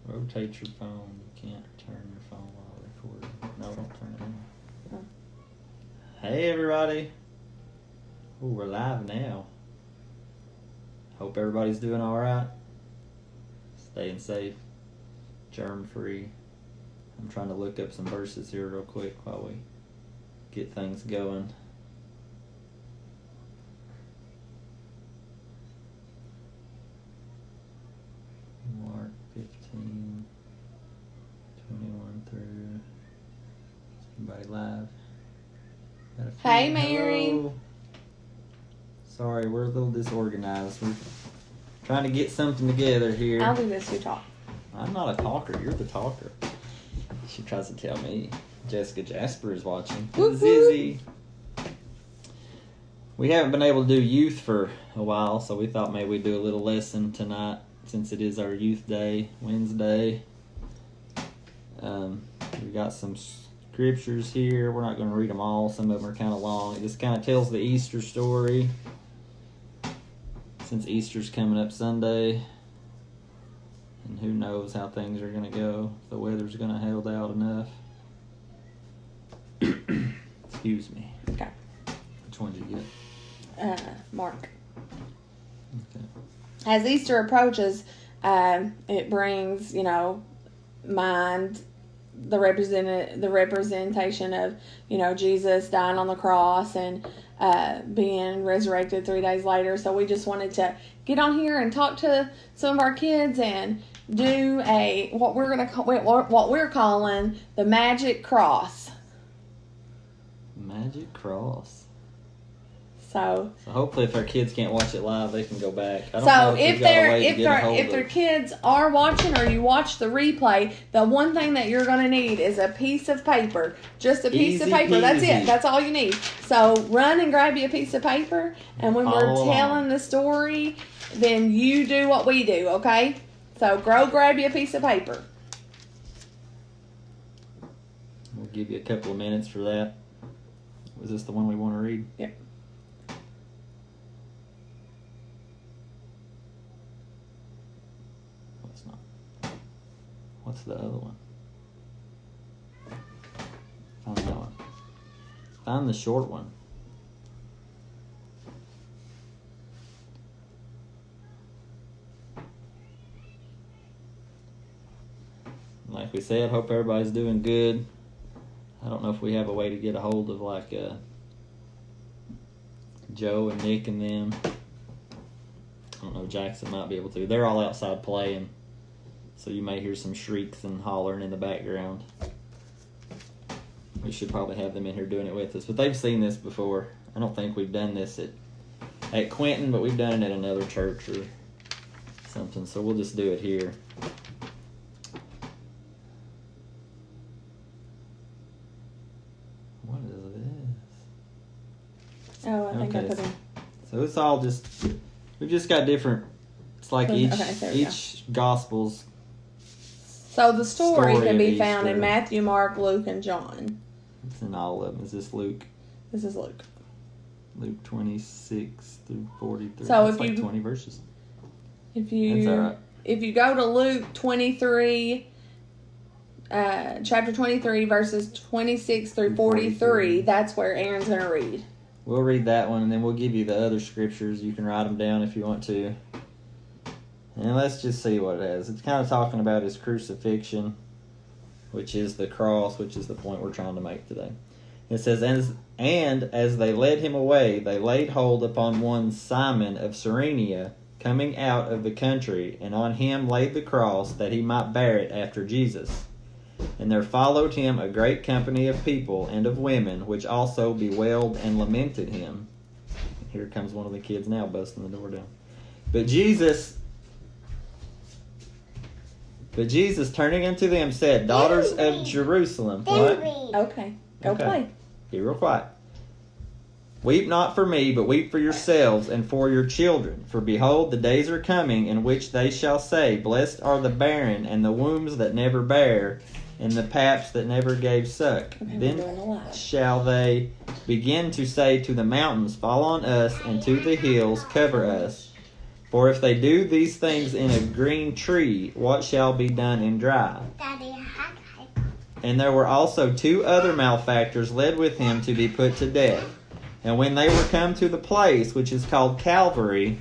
Rotate your phone. You can't turn your phone while recording. No, don't turn it on. Oh. Hey, everybody. Ooh, we're live now. Hope everybody's doing all right. Staying safe. Germ-free. I'm trying to look up some verses here real quick while we get things going. Mark 15, 21 through. Anybody live? Hey, Mary. Hello. Sorry, we're a little disorganized. We're trying to get something together here. I'll do this, you talk. I'm not a talker. You're the talker. She tries to tell me. Jessica Jasper is watching. Woo-hoo. Zizzy. We haven't been able to do youth for a while, so we thought maybe we'd do a little lesson tonight since it is our youth day, Wednesday. We got some scriptures here. We're not going to read them all. Some of them are kind of long. It just kind of tells the Easter story. Since Easter's coming up Sunday. And who knows how things are going to go. The weather's going to hold out enough. Excuse me. Okay. Which one did you get? Mark. Okay. As Easter approaches, it brings, mind the representation of, Jesus dying on the cross and being resurrected 3 days later. So we just wanted to get on here and talk to some of our kids and do what we're calling the magic cross. Magic cross. So hopefully, if our kids can't watch it live, they can go back. I don't so know if their kids are watching or you watch the replay, the one thing that you're going to need is a piece of paper. Just a piece of paper. That's it. That's all you need. So run and grab you a piece of paper, and when we're telling the story, then you do what we do, okay? So go grab you a piece of paper. We'll give you a couple of minutes for that. Was this the one we want to read? Yep. What's the other one? Find that one. Find the short one. Like we said, hope everybody's doing good. I don't know if we have a way to get a hold of Joe and Nick and them. I don't know, Jackson might be able to. They're all outside playing. So you may hear some shrieks and hollering in the background. We should probably have them in here doing it with us. But they've seen this before. I don't think we've done this at Quentin, but we've done it at another church or something. So we'll just do it here. What is this? Oh, I think I put in. So it's all just, we've just got different, it's like each gospel's. So the story can be found in Matthew, Mark, Luke, and John. It's in all of them. Is this Luke? This is Luke. Luke 26 through 43. So that's like 20 verses. If you that's all right. If you go to Luke 23, chapter 23, verses 26 through 43, that's where Aaron's going to read. We'll read that one, and then we'll give you the other scriptures. You can write them down if you want to. And let's just see what it has. It's kind of talking about his crucifixion, which is the cross, which is the point we're trying to make today. It says, And as they led him away, they laid hold upon one Simon of Cyrene, coming out of the country, and on him laid the cross, that he might bear it after Jesus. And there followed him a great company of people and of women, which also bewailed and lamented him. Here comes one of the kids now, busting the door down. But Jesus, turning unto them, said, Daughters of Jerusalem. What? Okay. Go play. Be real quiet. Weep not for me, but weep for yourselves and for your children. For behold, the days are coming in which they shall say, Blessed are the barren, and the wombs that never bare, and the paps that never gave suck. Okay, then shall they begin to say to the mountains, Fall on us, and to the hills, cover us. For if they do these things in a green tree, what shall be done in dry? And there were also 2 other malefactors led with him to be put to death. And when they were come to the place which is called Calvary,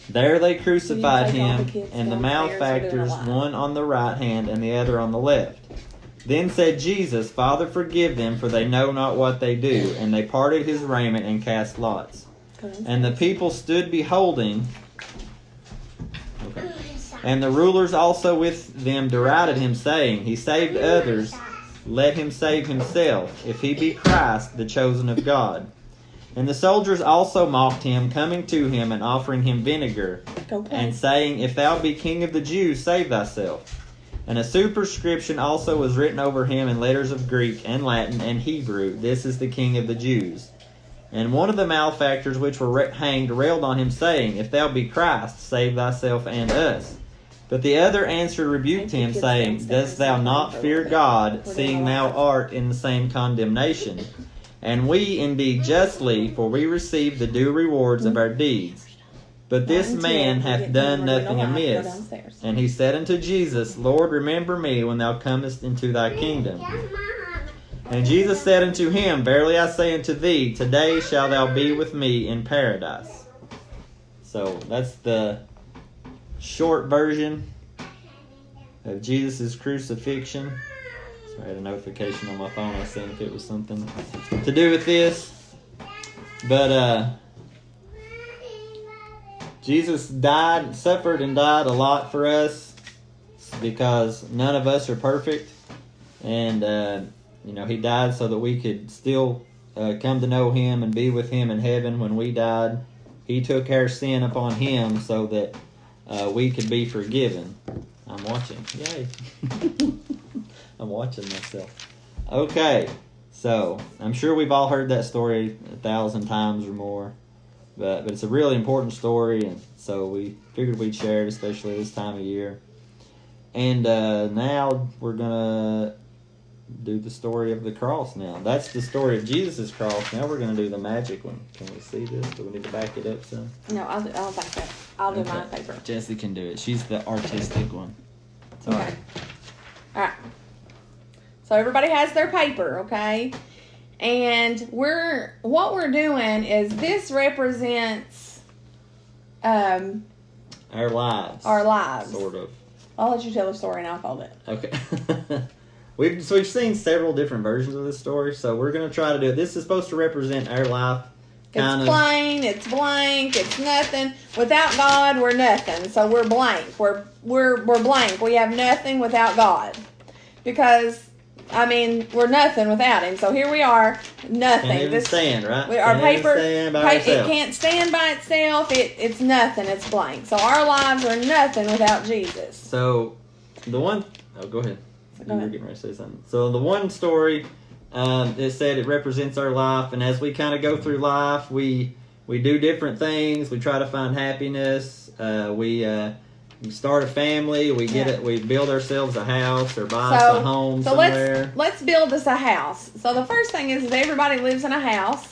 there they crucified him, and the malefactors, one on the right hand and the other on the left. Then said Jesus, Father, forgive them, for they know not what they do. And they parted his raiment and cast lots. And the people stood beholding. Okay. And the rulers also with them derided him, saying, He saved others, let him save himself, if he be Christ, the chosen of God. And the soldiers also mocked him, coming to him and offering him vinegar, and saying, If thou be king of the Jews, save thyself. And a superscription also was written over him in letters of Greek and Latin and Hebrew, This is the King of the Jews. And one of the malefactors which were hanged railed on him, saying, If thou be Christ, save thyself and us. But the other answered rebuked him, saying, Dost thou not fear God, seeing thou art in the same condemnation? And we indeed justly, for we receive the due rewards of our deeds. But this man hath done nothing amiss. And he said unto Jesus, Lord, remember me when thou comest into thy kingdom. And Jesus said unto him, Verily I say unto thee, today shalt thou be with me in paradise. So that's the short version of Jesus' crucifixion. I had a notification on my phone. I was seeing if it was something to do with this. But Jesus suffered and died a lot for us because none of us are perfect. And, he died so that we could still come to know him and be with him in heaven when we died. He took our sin upon him so that we could be forgiven. I'm watching. Yay. I'm watching myself. Okay, so I'm sure we've all heard that story 1,000 times or more, but it's a really important story, and so we figured we'd share it, especially this time of year. And now we're gonna do the story of the cross. Now that's the story of Jesus' cross. Now we're gonna do the magic one. Can we see this? Do we need to back it up some? No, I'll back up. I'll do my paper. Jessie can do it. She's the artistic one. It's okay. All right. So everybody has their paper, okay? And what we're doing is this represents our lives. Our lives. Sort of. I'll let you tell the story and I'll fold it. Okay. We've seen several different versions of this story, so we're going to try to do it. This is supposed to represent our life. It's plain, it's blank, it's nothing. Without God, we're nothing. So we're blank. We're blank. We have nothing without God. Because we're nothing without him. So here we are, nothing. Can't even stand, right? Our paper, stand by it can't stand by itself. It's nothing. It's blank. So our lives are nothing without Jesus. So the one, go ahead. You were getting ready to say something. So the one story, it said it represents our life, and as we kind of go through life, we do different things. We try to find happiness. We start a family. We get it. We build ourselves a house or buy us a home somewhere. Let's build us a house. So the first thing is everybody lives in a house.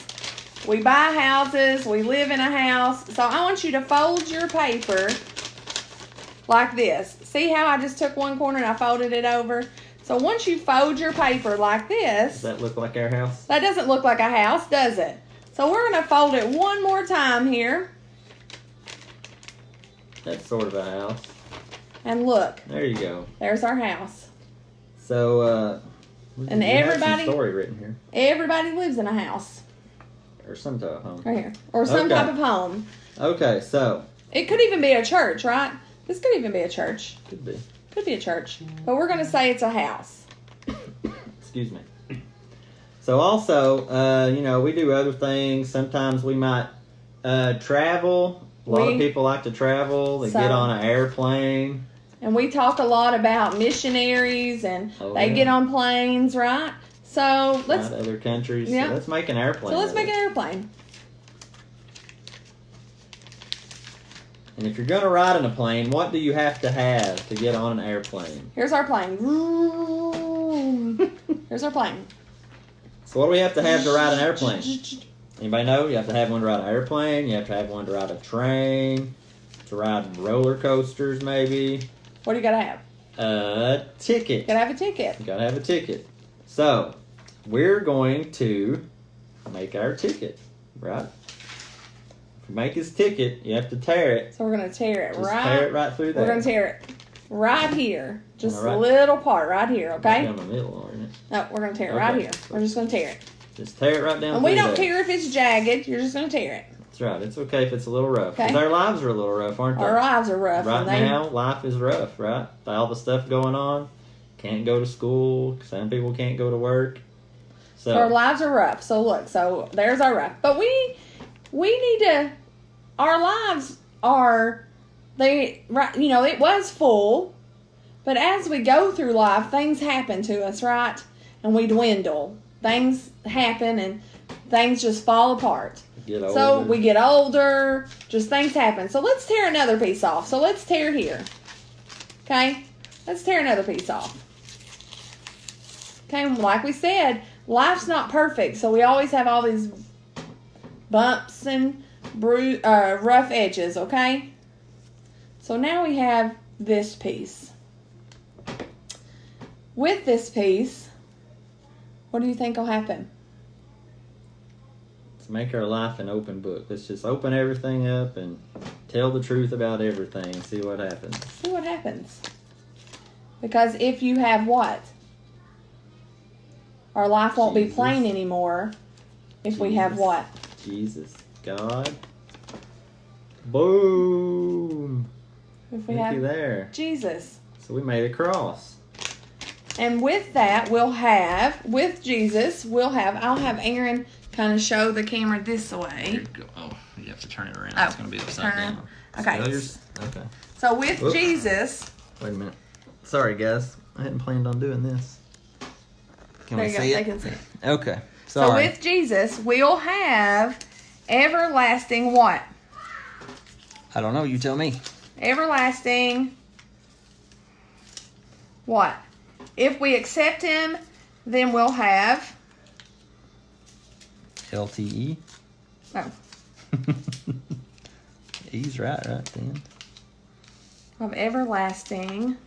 We buy houses. We live in a house. So I want you to fold your paper like this. See how I just took one corner and I folded it over? So once you fold your paper like this... Does that look like our house? That doesn't look like a house, does it? So we're going to fold it one more time here. That's sort of a house. And look. There you go. There's our house. So, and everybody... Have some story written here. Everybody lives in a house. Or some type of home. Right here. Or some type of home. Okay, so... It could even be a church, right? This could even be a church. Could be. Could be a church. But we're going to say it's a house. Excuse me. So also, we do other things. Sometimes we might travel. A lot of people like to travel. They get on an airplane. And we talk a lot about missionaries and they get on planes, right? So let's... other countries. Yeah. So let's make an airplane. So let's make an airplane. And if you're going to ride in a plane, what do you have to get on an airplane? Here's our plane. Here's our plane. So what do we have to ride an airplane? Anybody know? You have to have one to ride an airplane. You have to have one to ride a train. To ride roller coasters, maybe. What do you gotta have? A ticket. You gotta have a ticket. You gotta have a ticket. So, we're going to make our ticket, right? To make his ticket, you have to tear it. So we're gonna tear it Just right. tear it right through there. We're gonna tear it right here, just Right. a little part right here. Right Okay. down the middle, aren't it? No, we're gonna tear it right Okay. here. We're just gonna tear it, Just tear it right down and through we don't there. care if it's jagged. You're just gonna tear it. That's right. It's okay if it's a little rough. Because Okay. our lives are a little rough, aren't they? Our lives are rough. Right and they, now, life is rough, right? All the stuff going on. Can't go to school. Some people can't go to work. So our lives are rough. So look, so there's our rough. But we need to. Our lives are right. You know, it was full, but as we go through life, things happen to us, right? And we dwindle. Things happen, and things just fall apart. get older. So we get older. Just things happen. So let's tear another piece off. So let's tear here. Okay, let's tear another piece off. Okay, like we said, life's not perfect, so we always have all these bumps and rough edges, okay? So now we have this piece. With this piece, what do you think will happen? Let's make our life an open book. Let's just open everything up and tell the truth about everything and see what happens. See what happens. Because if you have what? Our life won't be Jesus. plain anymore if we have Jesus. what? Jesus. God. Boom. If we Looky have there. Jesus. So we made a cross. And with that, with Jesus, I'll have Aaron kind of show the camera this way. Oh, you have to turn it around. Oh, It's going to be upside turn it. down. Okay. Okay. So with Whoops. Jesus, Wait a minute. Sorry, guys. I hadn't planned on doing this. Can there we you go, see they it? can see it. Okay. So Sorry. with Jesus, we'll have everlasting what? I don't know. You tell me. Everlasting what? If we accept him, then we'll have LTE. oh, He's right then. of everlasting.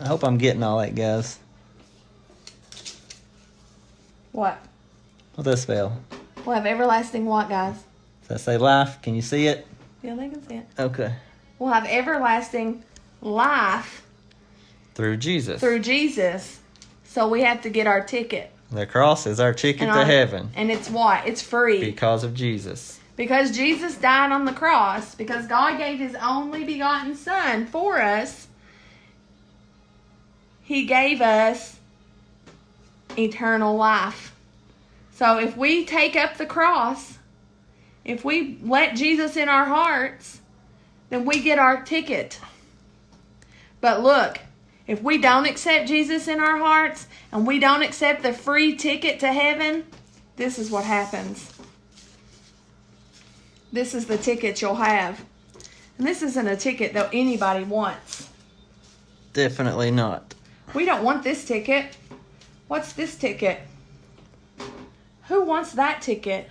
I hope I'm getting all that, guys. What? What's that spell? We'll have everlasting what, guys? Does that say life? Can you see it? Yeah, they can see it. Okay. We'll have everlasting life Through Jesus. through Jesus. So we have to get our ticket. The cross is our ticket And to our- heaven And it's what? It's free. because of Jesus. Because Jesus died on the cross, because God gave his only begotten Son for us, he gave us eternal life. So if we take up the cross, if we let Jesus in our hearts, then we get our ticket. But look, if we don't accept Jesus in our hearts and we don't accept the free ticket to heaven, this is what happens. This is the ticket you'll have. And this isn't a ticket that anybody wants. Definitely not. We don't want this ticket. What's this ticket? Who wants that ticket?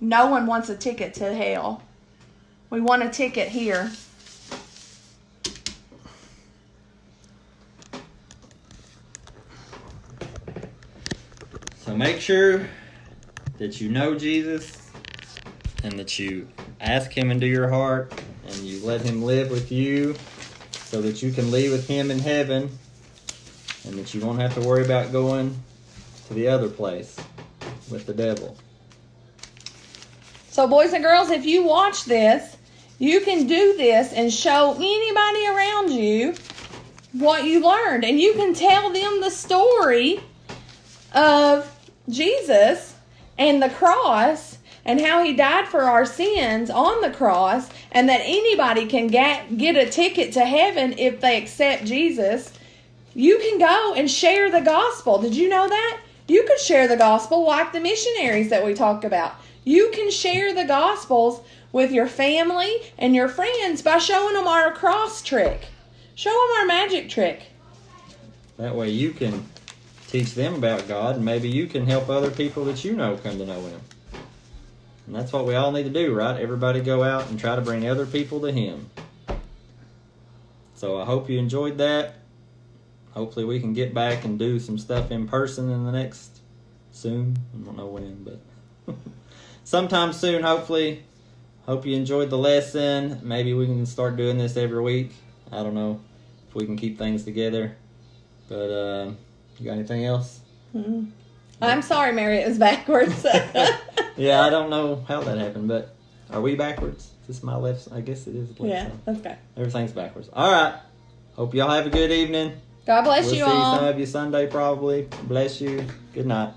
No one wants a ticket to hell. We want a ticket here. So make sure that you know Jesus and that you ask him into your heart and you let him live with you so that you can live with him in heaven and that you won't have to worry about going to the other place with the devil. So boys and girls, if you watch this, you can do this and show anybody around you what you learned. And you can tell them the story of Jesus and the cross and how he died for our sins on the cross, and that anybody can get a ticket to heaven if they accept Jesus. You can go and share the gospel. Did you know that? You could share the gospel like the missionaries that we talk about. You can share the gospels with your family and your friends by showing them our cross trick. Show them our magic trick. That way you can teach them about God and maybe you can help other people that you know come to know him. And that's what we all need to do, right? Everybody go out and try to bring other people to Him. So I hope you enjoyed that. Hopefully we can get back and do some stuff in person in the next soon. I don't know when, but sometime soon, hopefully. Hope you enjoyed the lesson. Maybe we can start doing this every week. I don't know if we can keep things together. But you got anything else? Mm-hmm. I'm sorry, Mary, it was backwards. Yeah, I don't know how that happened, but are we backwards? Is this my left side? I guess it is. Yeah, that's okay. Everything's backwards. All right. Hope y'all have a good evening. God bless We'll you see all. some of you Sunday probably. Bless you. Good night.